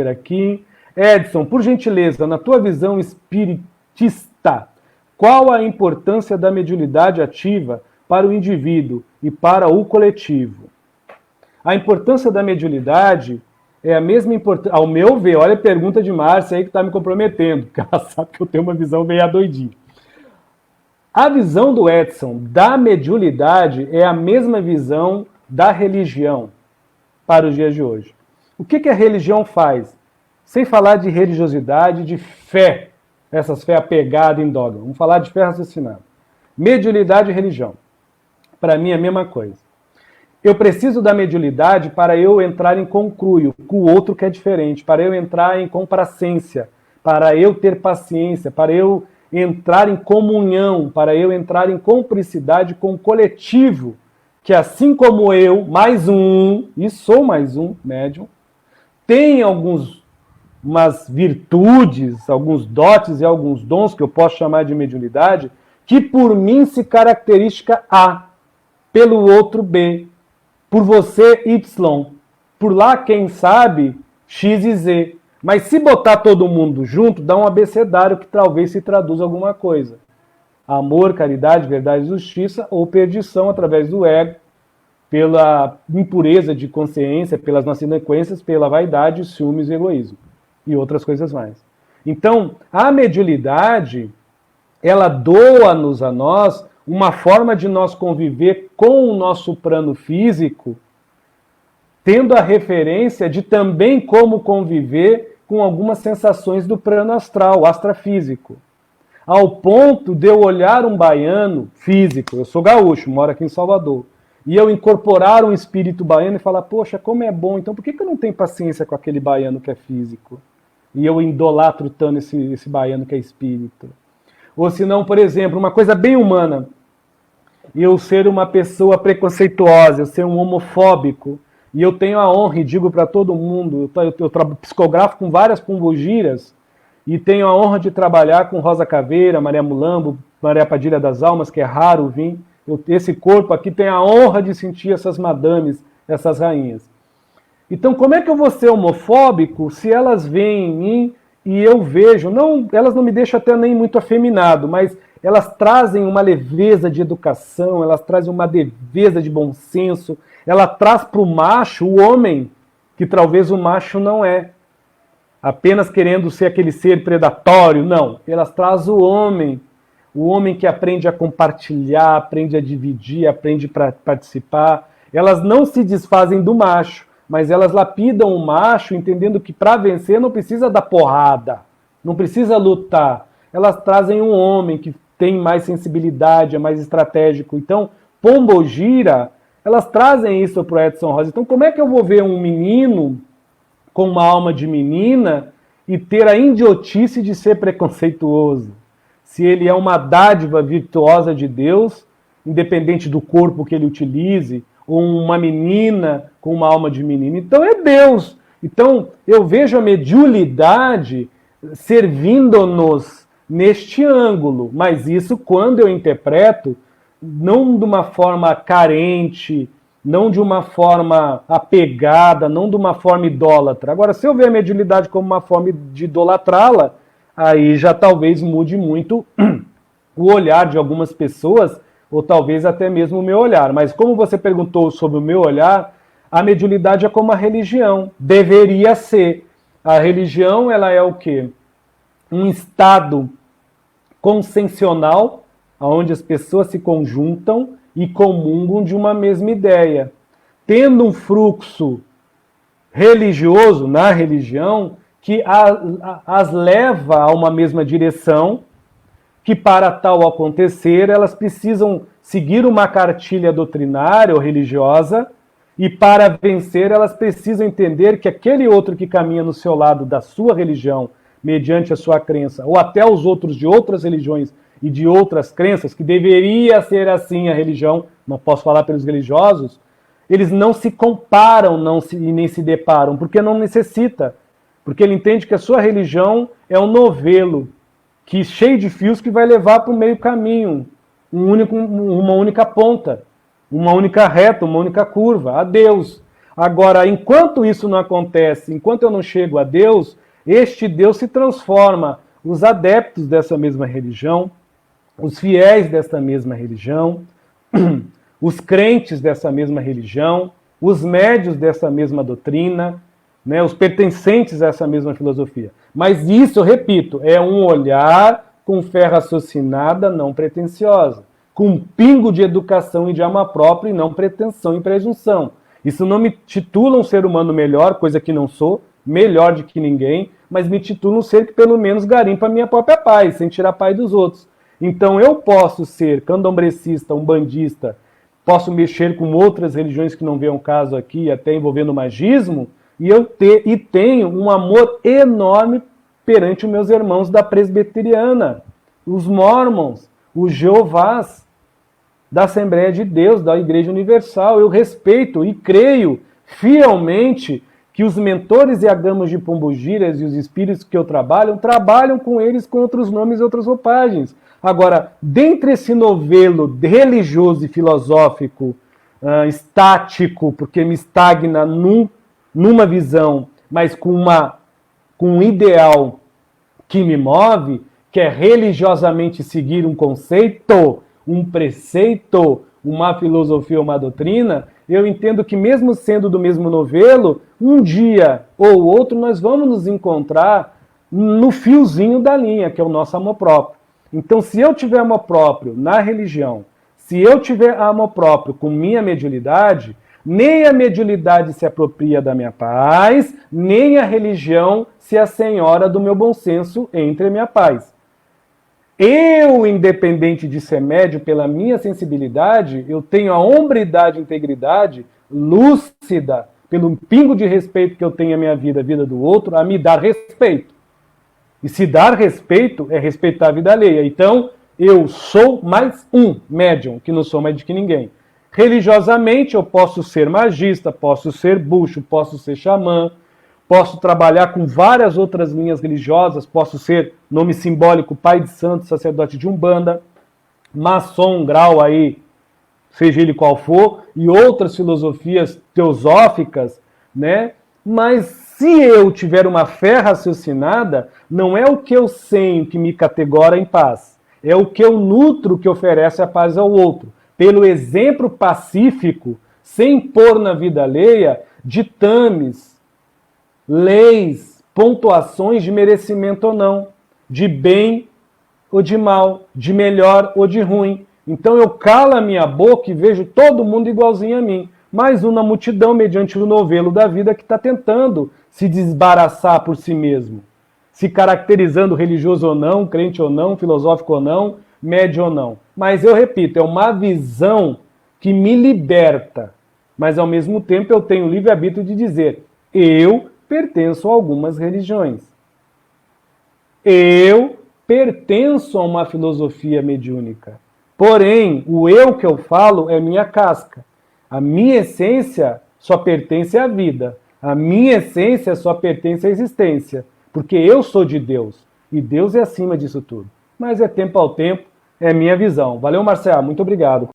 aqui. Edson, por gentileza, na tua visão espiritista, qual a importância da mediunidade ativa para o indivíduo e para o coletivo? A importância da mediunidade é a mesma importância, ao meu ver, olha a pergunta de Márcia aí que está me comprometendo, porque ela sabe que eu tenho uma visão meio doidinha. A visão do Edson da mediunidade é a mesma visão da religião para os dias de hoje. O que a religião faz? Sem falar de religiosidade, de fé, essas fé apegada em dogma. Vamos falar de fé raciocinada. Mediunidade e religião. Para mim é a mesma coisa. Eu preciso da mediunidade para eu entrar em concruio com o outro que é diferente, para eu entrar em complacência, para eu ter paciência, para eu entrar em comunhão, para eu entrar em cumplicidade com o coletivo, que assim como eu, mais um, e sou mais um médium, tem umas virtudes, alguns dotes e alguns dons que eu posso chamar de mediunidade, que por mim se característica A, pelo outro B, por você Y, por lá quem sabe X e Z. Mas se botar todo mundo junto, dá um abecedário que talvez se traduza alguma coisa. Amor, caridade, verdade e justiça, ou perdição através do ego, pela impureza de consciência, pelas nossas inadequências, pela vaidade, ciúmes e egoísmo. E outras coisas mais. Então, a mediunidade, ela doa-nos a nós uma forma de nós conviver com o nosso plano físico, tendo a referência de também como conviver com algumas sensações do plano astral, astrafísico. Ao ponto de eu olhar um baiano físico, eu sou gaúcho, moro aqui em Salvador, e eu incorporar um espírito baiano e falar, poxa, como é bom, então por que eu não tenho paciência com aquele baiano que é físico? E eu idolatro tanto esse baiano que é espírito. Ou se não, por exemplo, uma coisa bem humana, eu ser uma pessoa preconceituosa, eu ser um homofóbico, e eu tenho a honra, e digo para todo mundo, eu psicografo com várias pombogiras, e tenho a honra de trabalhar com Rosa Caveira, Maria Mulambo, Maria Padilha das Almas, que é raro vir. Esse corpo aqui tem a honra de sentir essas madames, essas rainhas. Então, como é que eu vou ser homofóbico se elas veem em mim e eu vejo, elas não me deixam até nem muito afeminado, mas elas trazem uma leveza de educação, elas trazem uma leveza de bom senso, ela traz para o macho o homem, que talvez o macho não é, apenas querendo ser aquele ser predatório, não. Elas trazem o homem que aprende a compartilhar, aprende a dividir, aprende a participar. Elas não se desfazem do macho, mas elas lapidam o macho, entendendo que para vencer não precisa dar porrada, não precisa lutar. Elas trazem um homem que tem mais sensibilidade, é mais estratégico. Então, pombogira, elas trazem isso para o Edson Rosa. Então, como é que eu vou ver um menino com uma alma de menina e ter a idiotice de ser preconceituoso? Se ele é uma dádiva virtuosa de Deus, independente do corpo que ele utilize, ou uma menina com uma alma de menina. Então é Deus. Então eu vejo a mediunidade servindo-nos neste ângulo, mas isso quando eu interpreto, não de uma forma carente, não de uma forma apegada, não de uma forma idólatra. Agora, se eu ver a mediunidade como uma forma de idolatrá-la, aí já talvez mude muito o olhar de algumas pessoas, ou talvez até mesmo o meu olhar. Mas como você perguntou sobre o meu olhar, a mediunidade é como a religião, deveria ser. A religião, ela é o quê? Um estado consciencial, onde as pessoas se conjuntam e comungam de uma mesma ideia. Tendo um fluxo religioso na religião, que as leva a uma mesma direção, que para tal acontecer, elas precisam seguir uma cartilha doutrinária ou religiosa, e para vencer, elas precisam entender que aquele outro que caminha no seu lado da sua religião, mediante a sua crença, ou até os outros de outras religiões e de outras crenças, que deveria ser assim a religião, não posso falar pelos religiosos, eles não se comparam e nem se deparam, porque não necessita. Porque ele entende que a sua religião é um novelo, que cheio de fios que vai levar para o meio caminho, uma única ponta, uma única reta, uma única curva, a Deus. Agora, enquanto isso não acontece, enquanto eu não chego a Deus, este Deus se transforma. Os adeptos dessa mesma religião, os fiéis dessa mesma religião, os crentes dessa mesma religião, os médios dessa mesma doutrina, né, os pertencentes a essa mesma filosofia. Mas isso, eu repito, é um olhar com fé raciocinada, não pretensiosa, com um pingo de educação e de amor próprio e não pretensão e presunção. Isso não me titula um ser humano melhor, coisa que não sou, melhor de que ninguém, mas me titula um ser que pelo menos garimpa a minha própria paz, sem tirar a paz dos outros. Então eu posso ser candomblecista, umbandista, posso mexer com outras religiões que não vêm ao caso aqui, até envolvendo magismo, e tenho um amor enorme perante os meus irmãos da presbiteriana, os mormons, os jeovás, da Assembleia de Deus, da Igreja Universal. Eu respeito e creio fielmente que os mentores e agamos de pombogiras e os espíritos que eu trabalham com eles com outros nomes e outras roupagens. Agora, dentre esse novelo religioso e filosófico, estático, porque me estagna numa visão, mas com um ideal que me move, que é religiosamente seguir um conceito, um preceito, uma filosofia, uma doutrina, eu entendo que mesmo sendo do mesmo novelo, um dia ou outro nós vamos nos encontrar no fiozinho da linha, que é o nosso amor próprio. Então, se eu tiver amor próprio na religião, se eu tiver amor próprio com minha mediunidade, nem a mediunidade se apropria da minha paz, nem a religião se assenhora do meu bom senso entre a minha paz. Eu, independente de ser médio, pela minha sensibilidade, eu tenho a hombridade e integridade lúcida, pelo pingo de respeito que eu tenho à minha vida, à vida do outro, a me dar respeito. E se dar respeito é respeitar a vida alheia. Então, eu sou mais um médium, que não sou mais de que ninguém. Religiosamente, eu posso ser magista, posso ser buxo, posso ser xamã, posso trabalhar com várias outras linhas religiosas, posso ser, nome simbólico, pai de santo, sacerdote de Umbanda, maçom, grau aí, seja ele qual for, e outras filosofias teosóficas, né? Mas se eu tiver uma fé raciocinada, não é o que eu sei que me categora em paz, é o que eu nutro que oferece a paz ao outro, pelo exemplo pacífico, sem pôr na vida alheia ditames, leis, pontuações de merecimento ou não, de bem ou de mal, de melhor ou de ruim. Então eu calo a minha boca e vejo todo mundo igualzinho a mim. Mais uma multidão mediante o novelo da vida que está tentando se desembaraçar por si mesmo. Se caracterizando religioso ou não, crente ou não, filosófico ou não, médio ou não. Mas eu repito, é uma visão que me liberta. Mas ao mesmo tempo eu tenho o livre-arbítrio de dizer, eu pertenço a algumas religiões. Eu pertenço a uma filosofia mediúnica. Porém, o eu que eu falo é minha casca. A minha essência só pertence à vida. A minha essência só pertence à existência. Porque eu sou de Deus. E Deus é acima disso tudo. Mas é tempo ao tempo, é minha visão. Valeu, Marcelo. Muito obrigado.